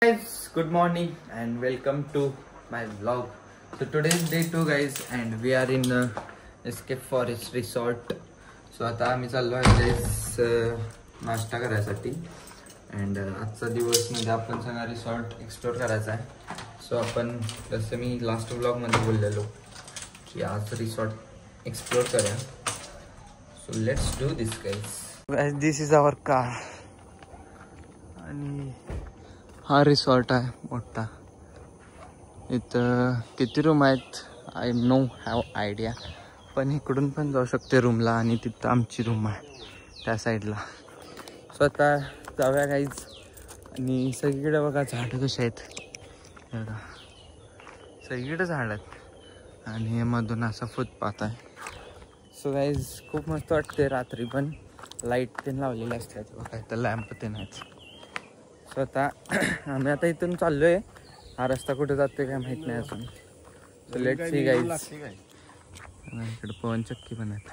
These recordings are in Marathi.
Guys, good morning and welcome to my vlog. So today is day 2 guys and we are in Escape Forest Resort. So आता आम्ही चाललो आहे guys नाश्ता करायसाठी and आजचा दिवस म्हणजे आपण सगळा रिसॉर्ट एक्सप्लोर करायचा आहे. सो आपण जसं मी लास्ट व्लॉग मध्ये बोललेलो की आज रिसॉर्ट एक्सप्लोर करूया. So let's do this guys. This is our car आणि हा रिसॉर्ट आहे मोठा. इथं किती रूम आहेत आय नो हॅव आयडिया, पण इकडून पण जाऊ शकते रूमला आणि तिथं आमची रूम आहे त्या साईडला. सो आता जाऊया गाईज. आणि सगळीकडे बघा झाडं कशी आहेत बघा, सगळीकडे झाड आहेत आणि मधून असा फुटपाथ आहे. सो गाईज खूप मस्त वाटते. रात्री पण लाईट ते लावलेले असतात बघा, इथं लॅम्प ते नाहीत. सो आता आम्ही आता इथून चाललोय. हा रस्ता कुठे जातोय काय माहित नाही अजून. So let's see guys. इकडे पवन चक्की पण आहेत.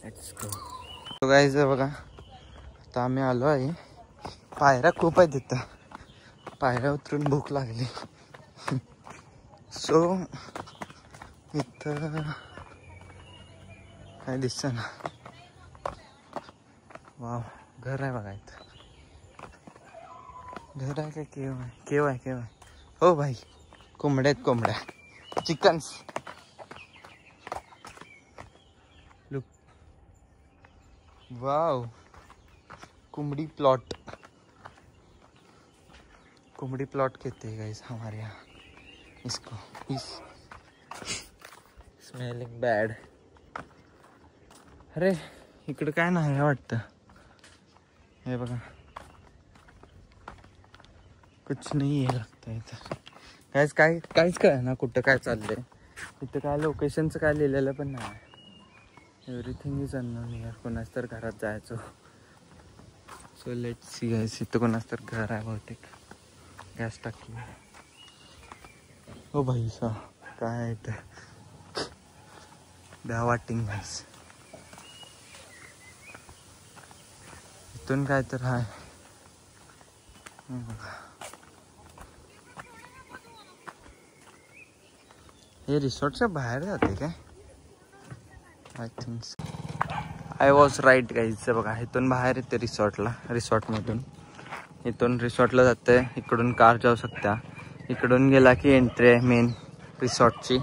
Let's go. सो गाईज बघा आता आम्ही आलो आहे. पायऱ्या खूप आहेत तिथं, पायऱ्या उतरून भूक लागली. सो इथं काय दिसतं ना. वाव, घर आहे बघा इथं. घर आहे का केव आहे? केव आहे, केव आहे. हो भाई, कोंबड्या आहेत, कोंबड्या, चिकन्स. लुक, वाव, कुंबड़ी प्लॉट. कुंबड़ी प्लॉट कहते हैं गाइस हमारे यहाँ इसको. Smelling bad. अरे इकडं काय नाही वाटतं. हे बघा कुछ नाही आहे लगता है इथं. काहीच कळ ना कुठं काय चाललंय. इथं काय लोकेशनचं काय लिहिलेलं पण नाही. Everything is unknown here. कोणाच तर घरात जायचो. So let's see guys. इथं कोणाच तर घर आहे बहुतेक. गॅस टाकी. हो भाई सा काय आहे इथं. द्या वाटिंग गाइस. इथून काय तर आहे बघा. हे रिसॉर्टच्या बाहेर जाते काय I think. I was right guys. बघा इथून बाहेर येते रिसॉर्टला. रिसॉर्टमधून इथून रिसॉर्टला जाते. इकडून कार जाऊ शकता. इकडून गेला की एंट्री आहे मेन रिसॉर्टची.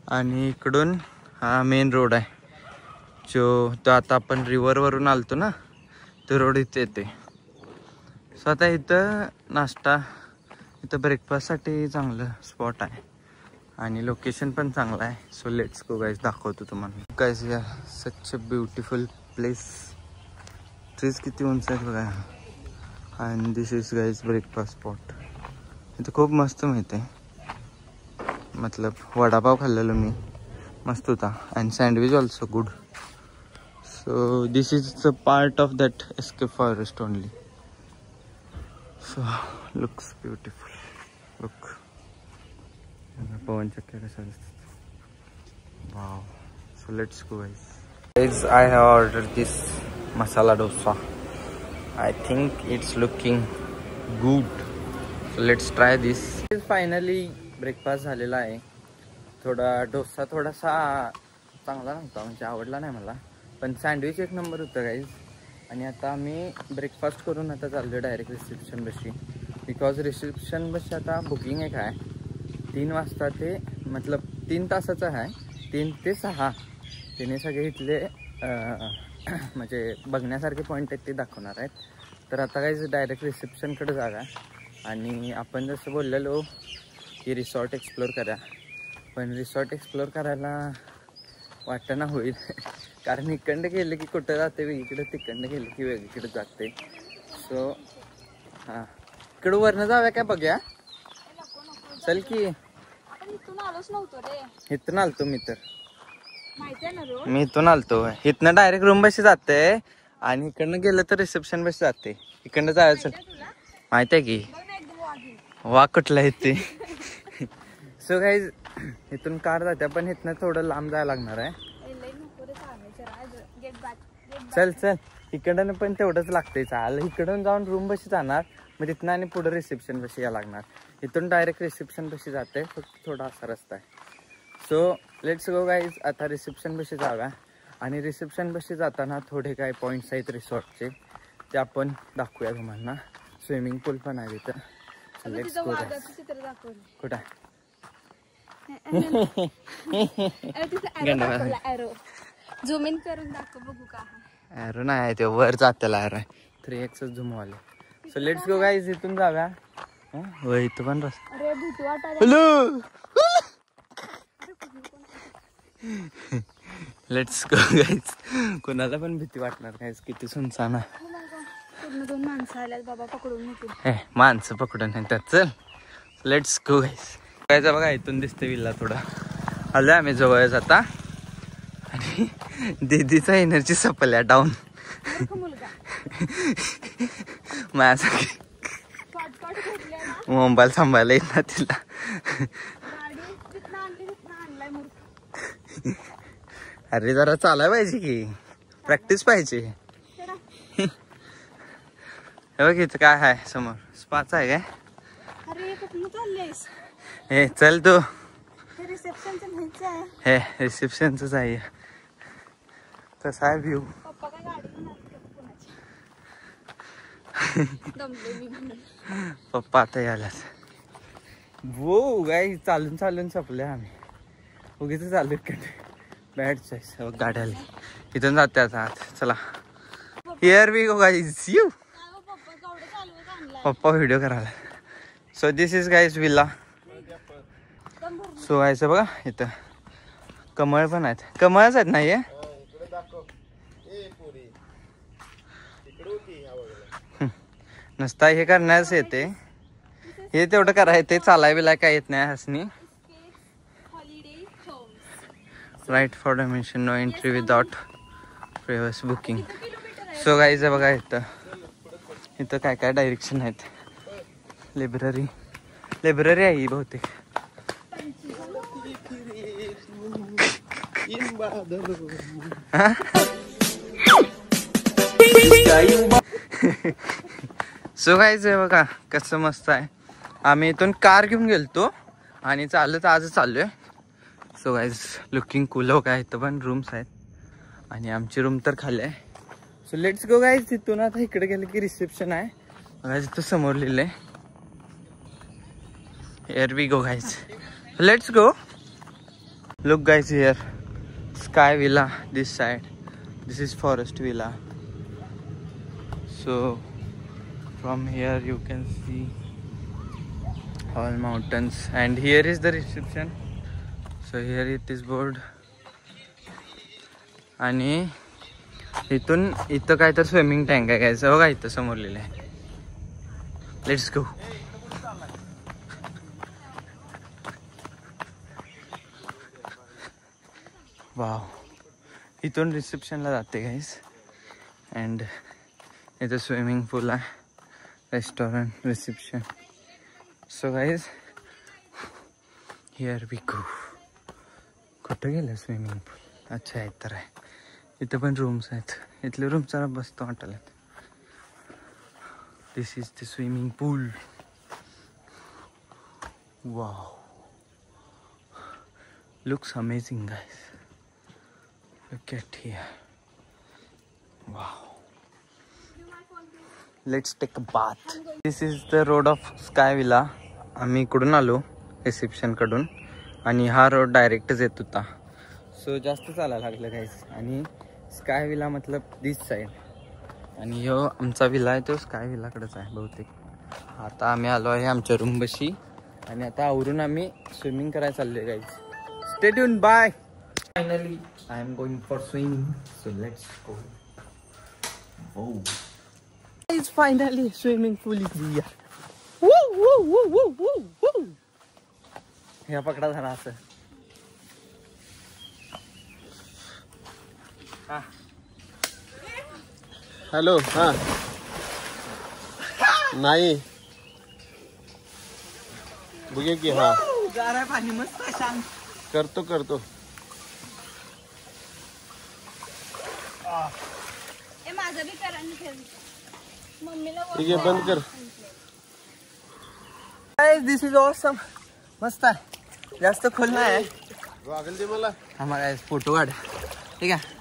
आणि इकडून हा मेन रोड आहे जो तो आता आपण रिव्हरवरून आलतो ना, तो रोड इथे येते. सो आता इथं नाश्ता, इथं ब्रेकफास्टसाठी चांगलं स्पॉट आहे आणि लोकेशन पण चांगलं आहे. सो लेट्स गो गाईज, दाखवतो तुम्हाला. गाईज या सच अ ब्युटिफुल प्लेस. ट्रीज किती उंच आहेत बघा. आणि दिस इज गाईज ब्रेकफास्ट स्पॉट. इथं खूप मस्त मिळते. मतलब वडापाव खाल्लेलो मी, मस्त होता. And sandwich also good. So this is the part of that escape forest only. So looks beautiful. Look, पवन चक्क्या कशा दिसतात. Wow. So let's go guys. I have ordered this masala dosa. I think it's looking good. So let's try this. Finally breakfast झालेला आहे. थोडा डोसा थोडासा चांगला नव्हता, म्हणजे आवडला नाही मला, पण सँडविच एक नंबर होतं गाईज. आणि आता आम्ही ब्रेकफास्ट करून आता चाललो डायरेक्ट रिसेप्शन बशी. बिकॉज रिसेप्शन बस आता बुकिंग एक आहे 3 वाजता ते, मतलब 3 तासाचं आहे. 3 ते 6 तिने सगळे इथले म्हणजे बघण्यासारखे पॉईंट आहेत ते दाखवणार आहेत. तर आता काही डायरेक्ट रिसेप्शनकडे जागा. आणि आपण जसं बोललेलो की रिसॉर्ट एक्सप्लोर करा, पण रिसॉर्ट एक्सप्लोर करायला वाटणं होईल कारण इकडं गेलं की कुठं जाते वेगळीकडे, तिकडं गेलं की वेगळीकडे जाते. सो हां, इकडं वरनं जाऊया काय बघूया. चल की. इथून आलतो मी तर. मी इथून आलतो. इथनं डायरेक्ट रूम बशी जाते आणि इकडनं गेलं तर रिसेप्शन बशी जाते. इकडनं जायचं माहिती आहे की. वा कुठला येते. सो गाईज इथून कार जाते, पण इथनं थोडं लांब जायला लागणार आहे. चल चल, इकडनं पण तेवढंच लागतंय. चाल इकडून जाऊन रूम बशी जाणार मग तिथनं आणि पुढे रिसेप्शन पाशी या लागणार. इथून डायरेक्ट रिसेप्शन पाशी जाते, फक्त थोडा असा रस्ता आहे. So let's go guys. आता रिसेप्शन पाशी जाऊया आणि रिसेप्शन पाशी जाताना थोडे काय पॉईंट्स आहेत रिसॉर्टचे, ते आपण दाखवूया तुम्हाला. स्विमिंग पूल पण आहे तिथं. Let's go. कुठं झूम इन करून दाखव बघू का. ॲरो नाही आहे, ते वर जात्याला ॲरो आहे. 3x झूम वाले. So let's go guys. इथून जाऊया. हो इथं पण रस्ता. अरे भीती वाटायला. Hello let's go guys. कोणाला पण भीती वाटणार गाईज, किती सुनसान आहे. पूर्ण 2 माणसं आल्यात बाबा पकडून नेतील. हे माणसं पकडून नाही त्यात. चल लेट्स गो गाईज. गायचं बघा इथून दिसते विल्ला थोडा. आलोय आम्ही जवळच आता आणि दीदीचा एनर्जी सपल्या डाऊन. माझ्यासाठी मोबाईल सांभाळायला येत ना तिला. अरे जरा चालाय पाहिजे की, प्रॅक्टिस पाहिजे. हे बघ इथं काय आहे समोर, स्पाच आहे काय. अरे कुठं चाललेस. हे चल तू. रिसेप्शनचं नाहीच आहे. हे रिसेप्शनच आहे. कसा आहे व्ह्यू. पप्पा काय गाडी दमले मी म्हणून. पप्पा आता यायलाच. वो गाई चालून चालून संपले आम्ही. उगीच चालू बॅड चॉईस. गाडी आली इथून जाते आता आत. चला हिअर वी गो गाईज. यू पप्पा व्हिडिओ करायला. So this is guys villa. सो व्हायचं बघा इथं कमळ पण आहेत. कमळच आहेत नाही आहे. नसता हे करण्यास येते, हे तेवढं करायचं. ते चालाय बिलाय काय येत नाही हसनी. Right for dimension, no entry without previous booking. So guys बघा इथं काय काय डायरेक्शन आहेत. लायब्ररी आहे ही बहुतेक. सो गाईज बघा कसं मस्त आहे. आम्ही इथून कार घेऊन गेलतो आणि चालत आज चाललोय. So guys looking cool. हो काय इथं पण रूम्स आहेत आणि आमची रूम तर खाली आहे. So let's go guys. तिथून आता इकडे गेलं की रिसेप्शन आहे. बघा तिथं समोर लिहिलंय. Here we go guys. Let's go. Look guys here. Sky villa this side. This is forest villa. So from here you can see all mountains and here is the reception. So here it is board. आणि इथून इथं काय तर स्विमिंग टँक आहे काय बघा इथं समोर लिहिलं आहे. Let's go. वाव. इथून रिसेप्शनला जाते गाईस. अँड इथं स्विमिंग पूल आहे, restaurant, reception. So guys here we go. कुठं गेलं स्विमिंग पूल. अच्छा इथं आहे. इथं पण रूम्स आहेत. इथले रूम जरा बसतो वाटल्यात. This is the swimming pool. Wow. Looks amazing guys. Look at here. Wow. Let's take a bath. This is the road of sky villa. आम्ही इकडून आलो रिसेप्शन कडून आणि हा रोड डायरेक्टच येत होता. सो जास्त चालायला लागलं गाईस. आणि स्काय विला मतलब दिस साईड आणि ह्यो आमचा विला आहे तो स्काय विलाकडेच आहे बहुतेक. आता आम्ही आलो आहे आमच्या रूम बशी आणि आता आवरून आम्ही स्विमिंग करायला चाललोय guys. Stay tuned. Bye. Finally I am going for swimming. So let's go. Oh. It's finally swimming pool is here. Woo woo woo woo woo woo. हे पकडा झाला असं. हॅलो. हा नाही बघे की. हा गारा पाणी मस्त शांत. करतो. माझं बी करा. मम्मीला ठीक आहे बंद कर. Guys this is awesome. मस्त आहे, जास्त खोल नाही आहे. गॉगल दे मला. आम्हाला फोटो काढ. ठीक आहे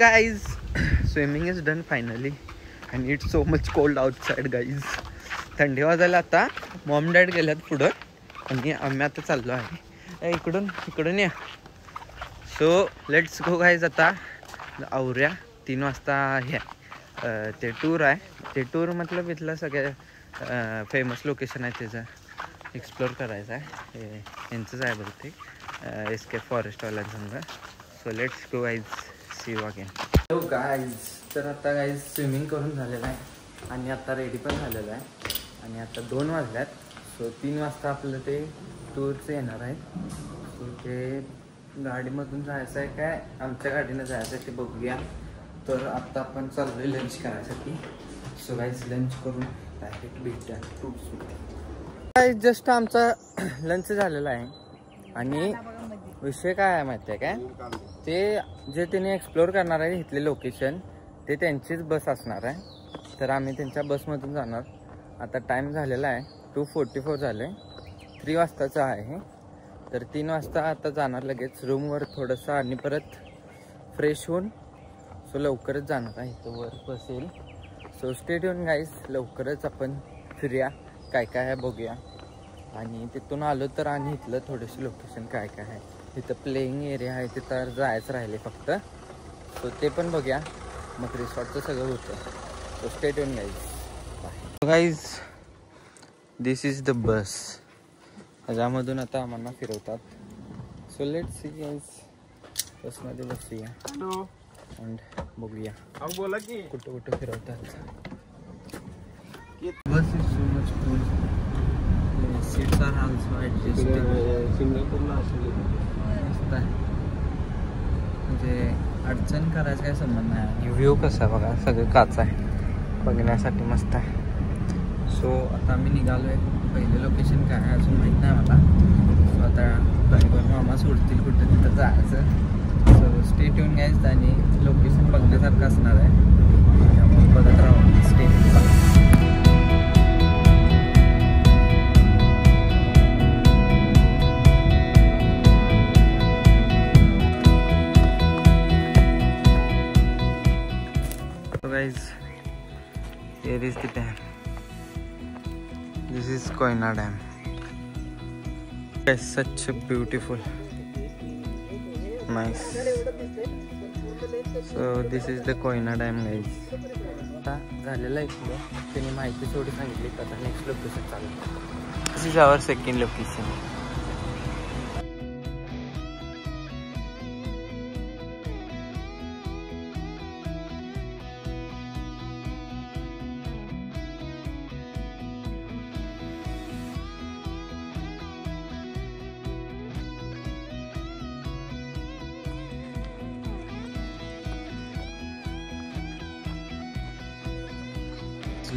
guys. Swimming is done finally and it's so much cold outside guys. थंडी वाजायला आता मॉम डॅड गेल्यात पुढं आणि आम्ही आता चाललो आहे. इकडून या. So let's go guys. आता आवऱ्या 3 वाजता हे ते टूर आहे. ते टूर मतलब इथलं सगळ्या फेमस लोकेशन आहे त्याचं एक्सप्लोर करायचं आहे. हे यांचंच आहे बहुतेक एस्केप फॉरेस्टवाल्यांसंग. So let's go guys. See you again. Hello guys. तर आता गाइज स्विमिंग करून झालेलं आहे आणि आता रेडी पण झालेलं आहे आणि आता 2 वाजल्यात. सो 3 वाजता आपलं ते टूरचं येणार आहे. सो ते गाडीमधून जायचं आहे काय आमच्या गाडीनं जायचं आहे ते बघूया. तर आता आपण चाललो आहे लंच करायसाठी. सो गाइज लंच करून डायरेक्ट भेटूया टूर. जस्ट आमचा लंच झालेला आहे आणि विषय काय आहे माहिती आहे काय, ते जे त्यांनी एक्सप्लोर करणार आहे इथले लोकेशन ते त्यांचीच बस असणार आहे. तर आम्ही त्यांच्या बसमधून जाणार. आता टाईम झालेला आहे 2:44 झाले. 3 वाजताचं आहे. तर 3 वाजता आता जाणार लगेच रूमवर थोडंसं आणि परत फ्रेश होऊन. सो लवकरच जाणार आहे. इथं वर बसेल. So stay tune guys. लवकरच आपण फिरूया, काय काय आहे बघूया. आणि तिथून आलो तर आणि इथलं थोडीशी लोकेशन काय काय आहे. तिथं प्लेइंग एरिया आहे तिथं जायचं राहिले फक्त. सो ते पण बघूया. मग रिसॉर्टचं सगळं होतं. So stay tune guys. Guys this is the bus. ह्याच्यामधून आता आम्हाला फिरवतात. So let's see guys. बसमध्ये बसूया अँड बघूया बोला की कुठं फिरवतात. Bus is so much full. Seats are also adjusted. Single करून असले मस्त आहे. म्हणजे अडचण करायचं काय संबंध नाही. आणि व्ह्यू कसा आहे बघा, सगळं काच आहे बघण्यासाठी मस्त आहे. सो आता आम्ही निघालो आहे. पहिले लोकेशन काय आहे अजून माहीत नाही मला. सो आता ड्रायव्हर मामा सोडतील कुठं तिथं जायचं. So stay tune guys. आणि लोकेशन बघण्यासारखं असणार आहे त्यामुळे बघत राहू. Stay guys. Here is the dam. This is Koyna Dam. It's such a beautiful, nice. So this is the Koyna Dam guys. आता झालेलं आहे इथलं. त्यांनी माहिती थोडी सांगितली. आता नेक्स्ट लोकेशन चालू. This is our second location.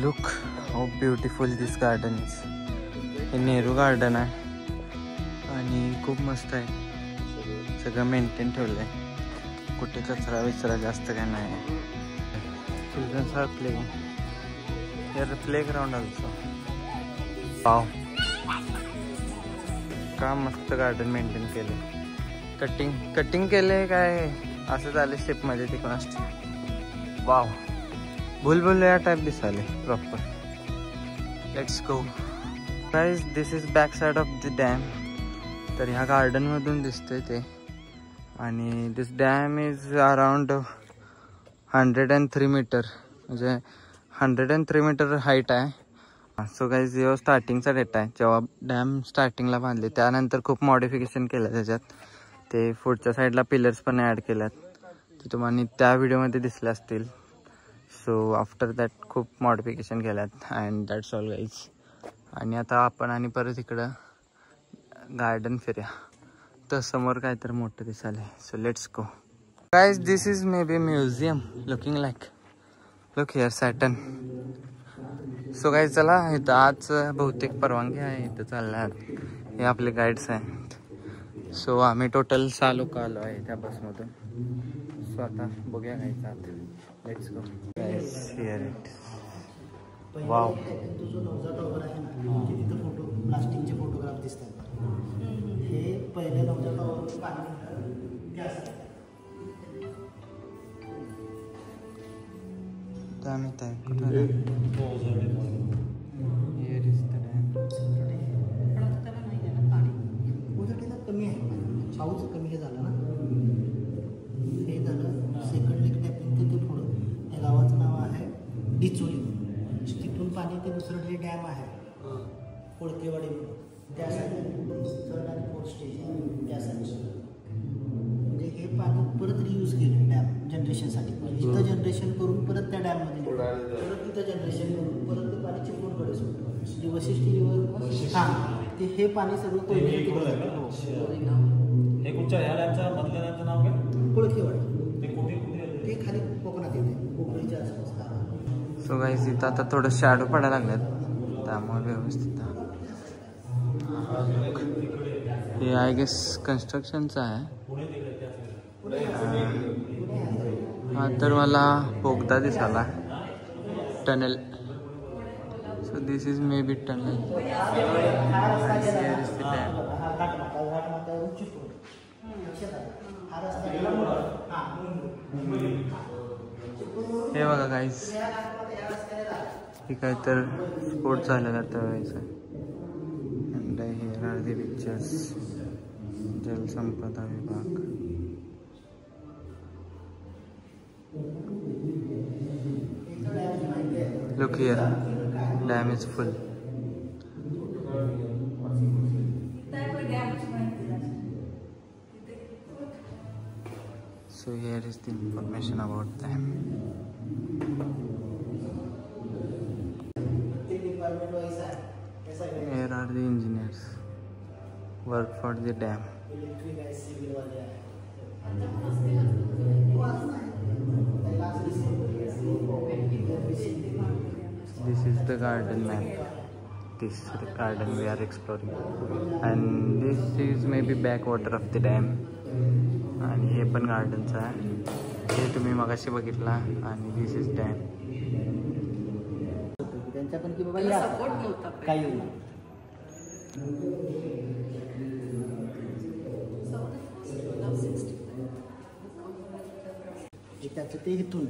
Look how beautiful this garden is. हे नेहरू गार्डन आहे आणि खूप मस्त आहे. सगळं मेंटेन ठेवलं आहे. कुठे कचरा विचरा जास्त काय नाही आहे. Childrens are playing here. Play ground also. Wow, का मस्त गार्डन मेंटेन केलं. कटिंग केले काय असं झालं शेपमध्ये ते कोणास. वाव, भुलभुलैया टाइप दिसाले proper. Let's go guys. This is back side of the dam. तर ह्या गार्डन मधून दिसतंय ते. आणि this dam is around 103 metre. म्हणजे 103 मीटर हाईट आहे. सो गाइस हे स्टार्टिंगचा डेटा आहे जेव्हा डॅम स्टार्टिंगला बांधले. त्यानंतर खूप मॉडिफिकेशन केलं त्याच्यात. ते पुढच्या साईडला पिलर्स पण ॲड केल्यात. ते तुम्हाला त्या व्हिडिओमध्ये दिसले असतील. सो आफ्टर दॅट खूप मॉडिफिकेशन केल्यात अँड दॅट्स ऑल गाईज. आणि आता आपण आणि परत इकडं गार्डन फिरूया. तर समोर काय तर मोठं दिसायला. So let's go guys. This is may be museum looking like. Look here Saturn. So guys चला. इथं आज बहुतेक परवानगी आहे. इथं चालणार हे आपले गाईड्स आहेत. सो आम्ही टोटल 6 लोक आलो आहे त्या बसमधून. सो आता बघूया गाईज आत. Let's go guys. Here it. Wow. तो जो नवजा टॉवर आहे ना तिथं फोटो प्लास्टिकचे फोटोग्राफ दिसतात. हे पहिल्या नवजा टॉवर पाणी ते असतं. Damit आहे कुठं रे? Here is the dam. उजटीला कमी आहे पाऊस कमी हे झालं ना. हे झालं सेकंड लेक टॅपिंग ते पुढं त्या गावाचं नाव आहे डिचोली. तिथून पाणी ते दुसरं जे डॅम आहे कोळकेवाडी त्यासाठी थर्ड आणि फोर्थ स्टेज त्यासाठी म्हणजे हे पाणी परत रियूज केलं डॅम जनरेशनसाठी. इथं जनरेशन करून परत त्या डॅममध्ये परत तिथं जनरेशन करून परत ते पाणी चिपळूणकडे सोडलं. जे वशिष्ठी रिव्हर हां ते हे पाणी सगळं कोळकेवाडी हे कुठच्या ह्या डॅमच्या मधल्या डॅमचं नाव काय? कोळकेवाडी ते कुठे ते खाली कोकणात येते कोकणीच्या आसपास. सो गाईज इथं आता थोडं शॅडो पडायला लागल्यात त्यामुळे व्यवस्थित हे आय गेस कन्स्ट्रक्शनचं आहे. हा तर मला बोगदा दिसाला tunnel. So this is maybe tunnel. हे बघा गाईज हे काय तर स्पोर्ट झालेला तळायचं. And here are the pictures. जलसंपदा विभाग. Look here, dam is full. So here is the information about dam. Here are the engineers work for the dam. This is the garden map. This garden we are exploring, and this is maybe backwater of the dam. आणि हे पण गार्डनचं आहे. हे तुम्ही मगाशी बघितला. आणि दिस इज डॅम. त्यांच्या पण की बाबा या काही त्याचं ते इथून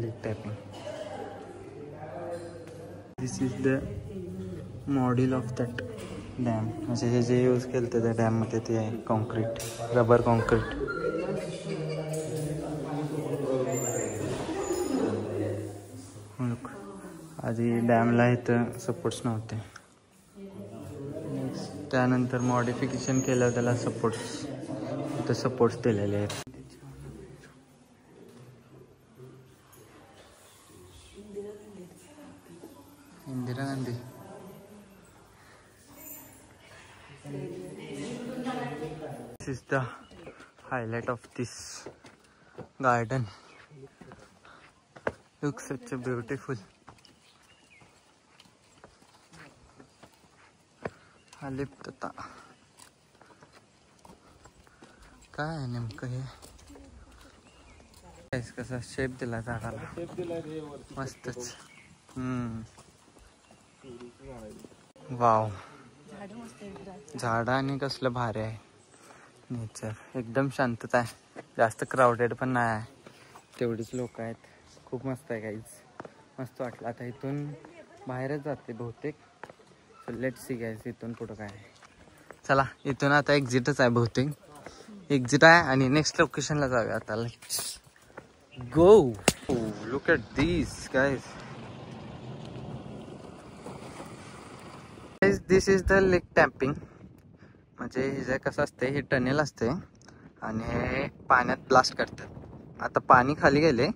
lake tapping. This is the module of that dam. म्हणजे हे जे यूज केलं त्या डॅममध्ये ते आहे कॉन्क्रीट, रबर कॉन्क्रीट. आधी डॅमला इथं सपोर्ट्स नव्हते. त्यानंतर मॉडिफिकेशन केलं त्याला सपोर्ट्स, इथं सपोर्ट्स दिलेले आहेत. Indira Gandhi. This is the highlight of this garden. Looks such a beautiful. अलिप्तता काय आहे नेमकं हे? कसा शेप दिला झाडाला, मस्तच. वाव, झाड आणि कसलं भारी आहे नेचर. एकदम शांतता आहे, जास्त क्राऊडेड पण नाही आहे, तेवढीच लोक आहेत. खूप मस्त आहे गाईज, मस्त वाटलं. आता इथून बाहेरच जाते बहुतेक. सो लेट्स सी गाईज इथून पुढं काय आहे. चला, इथून आता एक्झिटच आहे बहुतेक. एक्झिट आहे आणि नेक्स्ट लोकेशनला जाऊया आता. Let's go. Look at this guys. This is the lake tapping. म्हणजे हे जे कसं असते, हे टनेल असते आणि हे पाण्यात ब्लास्ट करतात. आता पाणी खाली गेले,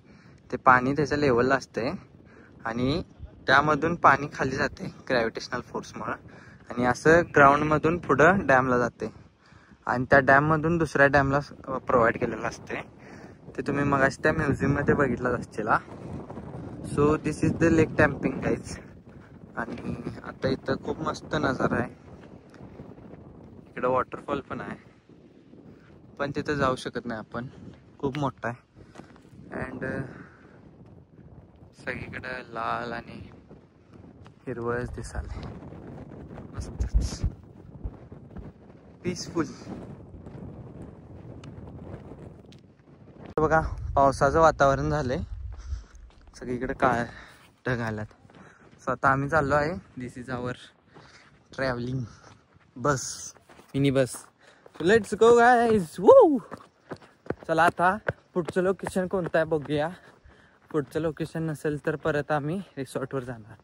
ते पाणी त्याच्या लेवलला असते आणि त्यामधून पाणी खाली जाते ग्रॅव्हिटेशनल फोर्समुळं, आणि असं ग्राउंडमधून पुढं डॅमला जाते आणि त्या डॅममधून दुसऱ्या डॅमला प्रोव्हाइड केलेलं असते. ते तुम्ही मगाशी त्या म्युझियममध्ये बघितलं असतील. So this is the lake tamping guys. आणि आता इथं खूप मस्त नजारा आहे. इकडं वॉटरफॉल पण आहे, पण तिथं जाऊ शकत नाही आपण, खूप मोठा आहे. अँड सगळीकडे लाल आणि हिरवळच दिसाले मस्तच पीसफुल. बघा पावसाचं वातावरण झालंय सगळीकडे काळ ढग आल्यात. सो आता आम्ही चाललो आहे. This is our travelling bus mini bus. Let's go guys. Woo चला आता पुढचं लोकेशन कोणतं आहे बघूया. पुढचं लोकेशन नसेल तर परत आम्ही रिसॉर्टवर जाणार.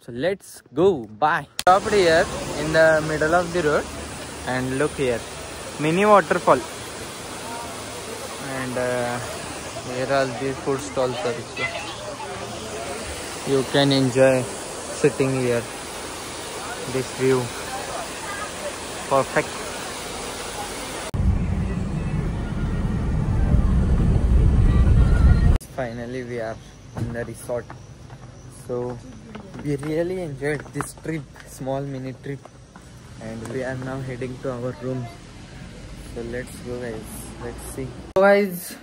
So let's go bye. Stopped here in the middle of the road and look here mini waterfall and here are the food stalls also. You can enjoy sitting here. This view perfect. Finally we are in the resort. So we really enjoyed this trip, small mini trip, and we are now heading to our room. So let's go guys, let's see. So guys,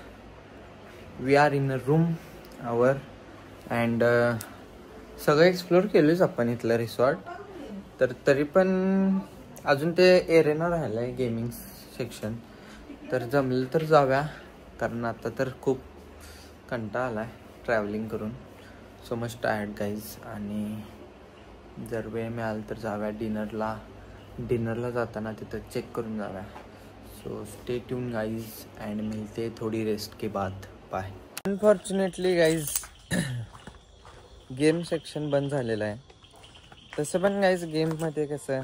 we are in a room our and सगळं एक्सप्लोर केलंच आपण इथलं रिसॉर्ट. तर तरी पण अजून ते एरेना राहिलं आहे गेमिंग सेक्शन. तर जमलं तर जाऊया कारण आता तर खूप कंटाळा आला आहे ट्रॅव्हलिंग करून. So much tired guys. आणि जर वेळ मिळाला तर जाऊया डिनरला जाताना तिथं चेक करून जाऊया. So stay tune guys and मिलते थोडी रेस्ट के बाद. Bye. Unfortunately guys game section बंद झालेलं आहे. तसं पण गाईज गेममध्ये कसं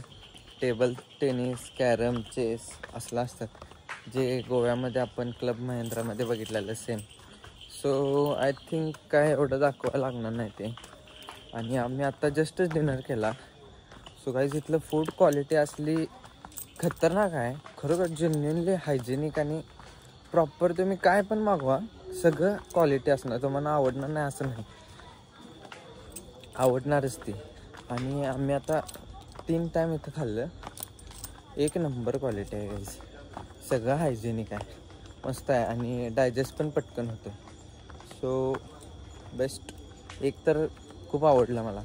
टेबल टेनिस कॅरम चेस असलं असतात जे गोव्यामध्ये आपण क्लब महिंद्रामध्ये बघितलेलं सेम. सो आय थिंक काय एवढं दाखवायला लागणार नाही ते. आणि आम्ही आता जस्टच डिनर केला. सो गाईज इथलं फूड क्वालिटी असली खतरनाक आहे खरोखर. जेन्युइनली हायजेनिक आणि प्रॉपर. तुम्ही काय पण मागवा सगळं क्वालिटी असणार. तुम्हाला आवडणार नाही असं नाही, आवडणारच ती. आणि आम्ही आता 3 टाईम इथं खाल्लं. एक नंबर क्वालिटी आहे गाईज. सगळं हायजेनिक आहे, मस्त आहे आणि डायजेस्ट पण पटकन होतं. So best. एक तर खूप आवडलं मला.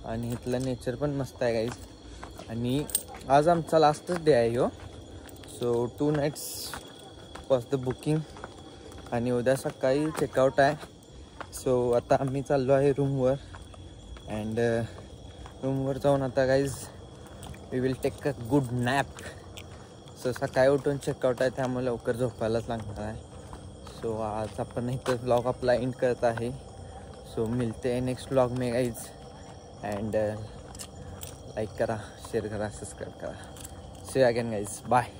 आणि इथलं नेचर पण मस्त आहे गाईज. आणि आज आमचा लास्टच डे आहे ह्यो. So 2 nights was the booking आणि उद्या सकाळी चेकआउट आहे. सो आता आम्ही चाललो आहे रूमवर अँड रूमवर जाऊन आता guys we will take a good nap. So सकाळी उठून चेकआउट आहे त्यामुळे लवकर झोपायलाच लागणार आहे. सो आज आपण इथं ब्लॉग आपला एंड करत आहे. सो मिलते नेक्स्ट ब्लॉग में गाईज अँड लाईक करा, शेअर करा, सबस्क्राईब करा. See you again guys. Bye.